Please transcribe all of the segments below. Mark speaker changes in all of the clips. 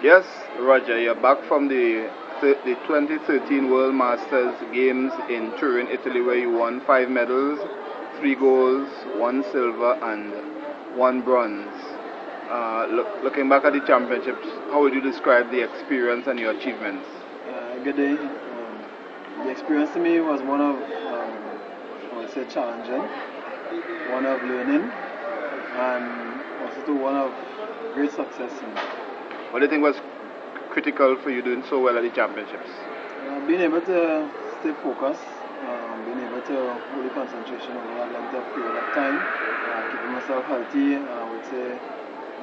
Speaker 1: Yes, Roger, you're back from the 2013 World Masters Games in Turin, Italy, where you won 5 medals, 3 golds, 1 silver, and 1 bronze. Looking back at the championships, how would you describe the experience and your achievements?
Speaker 2: Good day. The experience to me was one of, I would say, challenging, one of learning, and also one of great success.
Speaker 1: What do you think was critical for you doing so well at the championships?
Speaker 2: Being able to stay focused, being able to hold the concentration over that length of period of time, keeping myself healthy, and I would say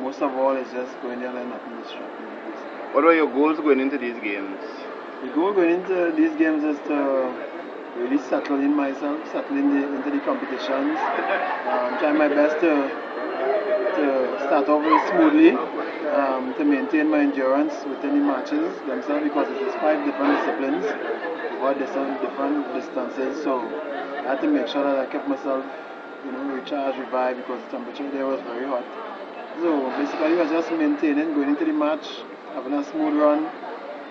Speaker 2: most of all is just going there and nothing distracting me.
Speaker 1: What were your goals going into these games?
Speaker 2: The goal going into these games is to really settle in myself, settle into the competitions, try my best to start off very smoothly, to maintain my endurance within the matches themselves because it is 5 different disciplines over different distances. So I had to make sure that I kept myself, recharged, revived because the temperature there was very hot. So basically, it was just maintaining, going into the match, having a smooth run,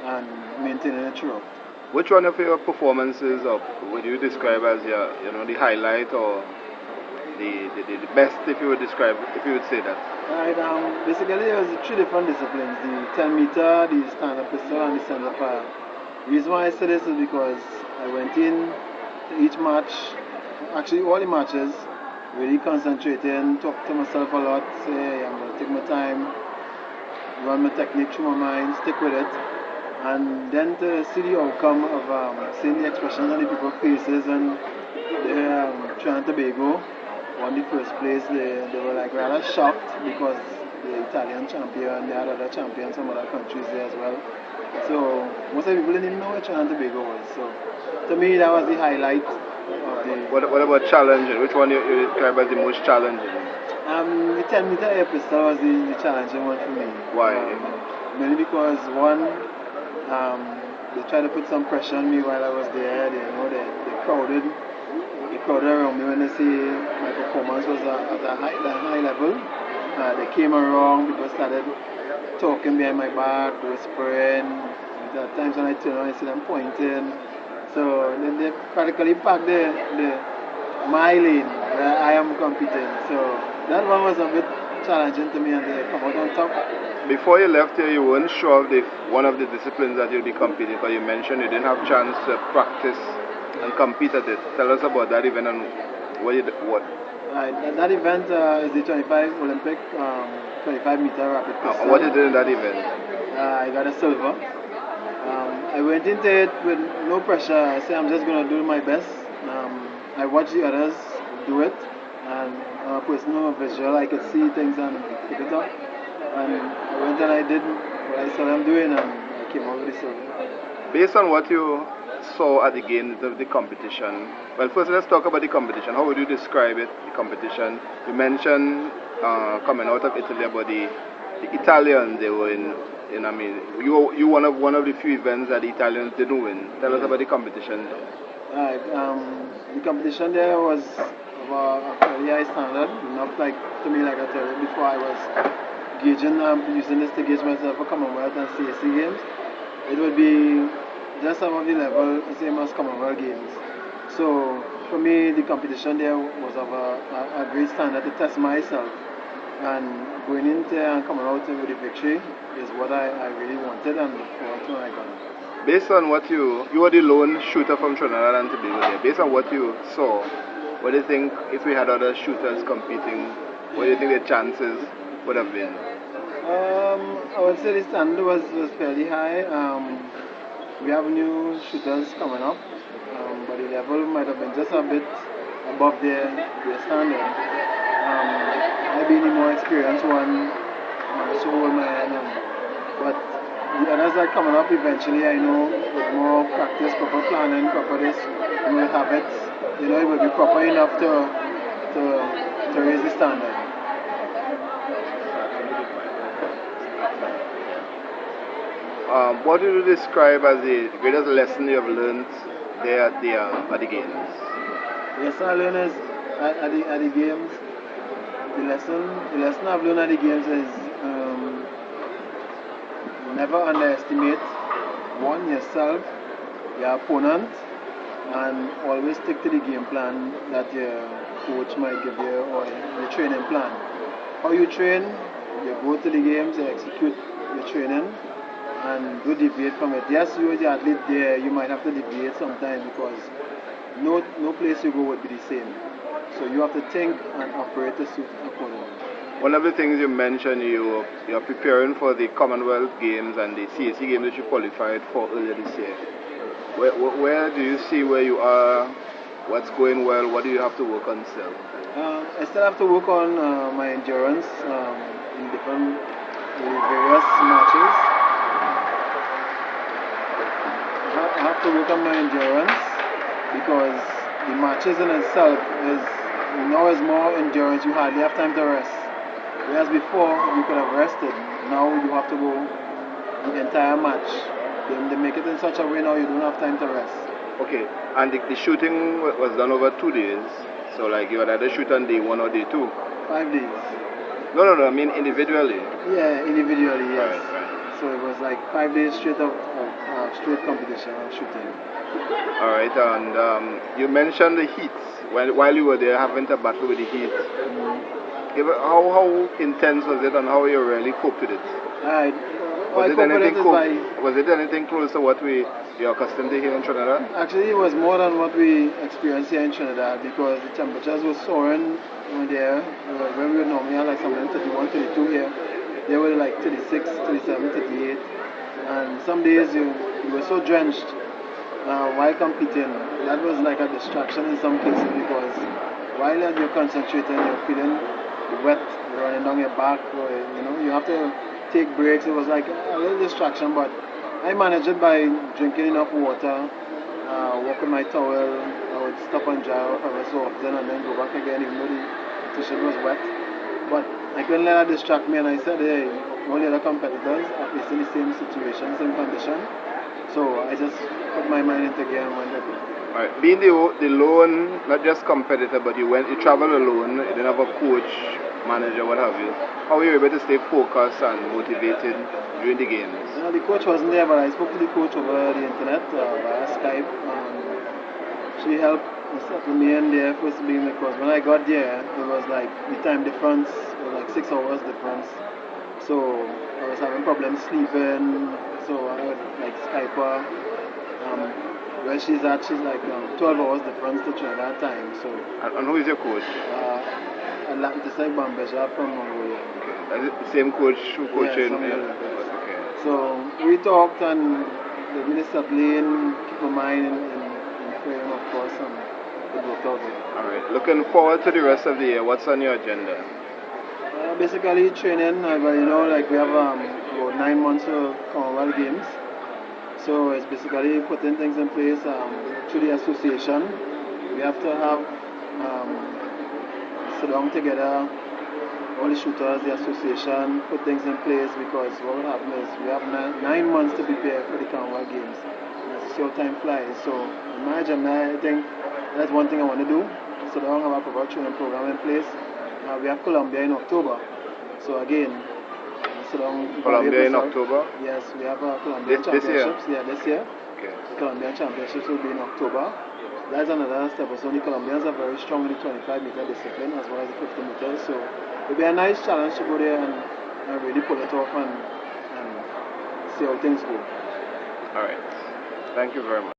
Speaker 2: and maintaining it throughout.
Speaker 1: Which one of your performances or would you describe as the highlight or the best, if you would describe, if you would say that?
Speaker 2: Right, basically it was 3 different disciplines, the 10 meter, the stand-up pistol and the center fire. The reason why I say this is because I went in to each match, actually all the matches, really concentrating, talk to myself a lot, say hey, I'm going to take my time, run my technique through my mind, stick with it, and then to see the outcome of seeing the expressions on the people's faces and the Trinidad and Tobago won the first place. They were like rather shocked because the Italian champion, they had other champions from other countries there as well. So most of the people didn't even know where Trinidad and Tobago was. So to me that was the highlight of the.
Speaker 1: What about challenging? Which one you describe as the most challenging?
Speaker 2: The 10 meter air pistol was the challenging one for me.
Speaker 1: Why?
Speaker 2: Mainly because one, they tried to put some pressure on me while I was there. They crowded around me when they see my performance was at a high level. They came around, people started talking behind my back, whispering. At times when I turn around, I see them pointing. So they practically packed my lane where I am competing. So that one was a bit challenging to me and they come out on top.
Speaker 1: Before you left here, you weren't sure of one of the disciplines that you'll be competing, because you mentioned you didn't have chance to practice and compete at it. Tell us about that event and what.
Speaker 2: Right, that event is the 25 Olympic 25 meter rapid pistol.
Speaker 1: And what you did in that event?
Speaker 2: I got a silver. I went into it with no pressure. I said I'm just going to do my best. I watched the others do it, and on a personal visual, I could see things and pick it up. And I went and I did what I saw them doing, and I came out with the silver.
Speaker 1: Based on what you saw at the games of the competition, well, first let's talk about the competition. How would you describe it, the competition? You mentioned coming out of Italy about the Italians. They were I mean, you one of the few events that the Italians didn't win. Tell us about the competition.
Speaker 2: Right, the competition there was of a very high standard, enough like to me, like I told you before, I was gauging, using this to gauge myself for Commonwealth and CAC games. It would be just above the level, same as Commonwealth games. So for me, the competition there was of a great standard to test myself. And going into and coming out with the victory is what I really wanted and look forward to when I got it.
Speaker 1: Based on what you were the lone shooter from Trinidad and Tobago there. Based on what you saw, what do you think if we had other shooters competing? What do you think the chances would have been?
Speaker 2: I would say the standard was fairly high. We have new shooters coming up, but the level might have been just a bit above their standard. I being the more experienced one, so hold my head. But the others that are coming up eventually, I know with more practice, proper planning, proper this, you will have it. It will be proper enough to raise the standard.
Speaker 1: What would you describe as the greatest lesson you have learned there at the games?
Speaker 2: The lesson I learned is at the games. The lesson I've learned at the games is never underestimate one, yourself, your opponent, and always stick to the game plan that your coach might give you or your training plan. How you train, you go to the games, you execute your training, and do deviate from it. Yes, you as the athlete there, you might have to deviate sometimes because no place you go would be the same. So you have to think and operate to suit accordingly.
Speaker 1: One of the things you mentioned, you're preparing for the Commonwealth Games and the CAC Games that you qualified for earlier this year. Where do you see where you are? What's going well? What do you have to work on still?
Speaker 2: I still have to work on my endurance in various matches. I have to work on my endurance because the matches in itself is more endurance. You hardly have time to rest. Whereas before you could have rested. Now you have to go the entire match. They make it in such a way now you don't have time to rest.
Speaker 1: Okay, and the shooting was done over 2 days. So like you had either shoot on day 1 or day 2?
Speaker 2: 5 days.
Speaker 1: No, I mean individually.
Speaker 2: Yeah, individually, yes.
Speaker 1: Right.
Speaker 2: So it was like 5 days straight of straight competition of shooting.
Speaker 1: Alright, and you mentioned the heat. While you were there having to battle with the heat. How intense was it and how you really coped with it? Was it anything close to what you're accustomed to here in Trinidad?
Speaker 2: Actually, it was more than what we experienced here in Trinidad because the temperatures were soaring there. When we would normally have like something 31, 32 here, they were like 36, 37, 38. And some days you were so drenched while competing. That was like a distraction in some cases because while you're concentrating, you're feeling wet running down your back, or you have to take breaks. It was like a little distraction, but I managed it by drinking enough water, walk with my towel. I would stop and dry off every so often and then go back again even though the t-shirt was wet. But I couldn't let that distract me, and I said, hey, all the other competitors are facing the same situation, same condition. So I just put my mind into gear and went at it.
Speaker 1: Alright, being the lone, not just competitor, but you traveled alone, you didn't have a coach, manager, what have you. How were you able to stay focused and motivated during the games?
Speaker 2: The coach wasn't there, but I spoke to the coach over the internet via Skype. She helped settle me in there first being because when I got there, it was like the time difference, it was like 6 hours difference. So I was having problems sleeping, so I would like Skype her. Where she's at, she's like 12 hours difference to Trinidad time. So.
Speaker 1: And who is your coach?
Speaker 2: Atlantis Bambeja from Mongolia.
Speaker 1: Okay. Is it the same coach who coached you?
Speaker 2: Okay. So we talked and the minister playing, keep my mind in praying of course, and it worked out.
Speaker 1: Alright, looking forward to the rest of the year. What's on your agenda?
Speaker 2: Basically training, like we have about 9 months of Commonwealth Games. So it's basically putting things in place through the association. We have to have sit down together, all the shooters, the association, put things in place because what will happen is we have 9 months to prepare for the Commonwealth Games. And it's how time flies. So in my agenda, I think that's one thing I want to do. Sit down, have a proper training program in place. We have Colombia in October. So again,
Speaker 1: Colombia in October?
Speaker 2: Yes, we have Colombia Championships. This year.
Speaker 1: Okay.
Speaker 2: The Colombian Championships will be in October. That's another step. So the Colombians are very strong in the 25-meter discipline as well as the 50 meters. So it'll be a nice challenge to go there and really pull it off and see how things go.
Speaker 1: Alright. Thank you very much.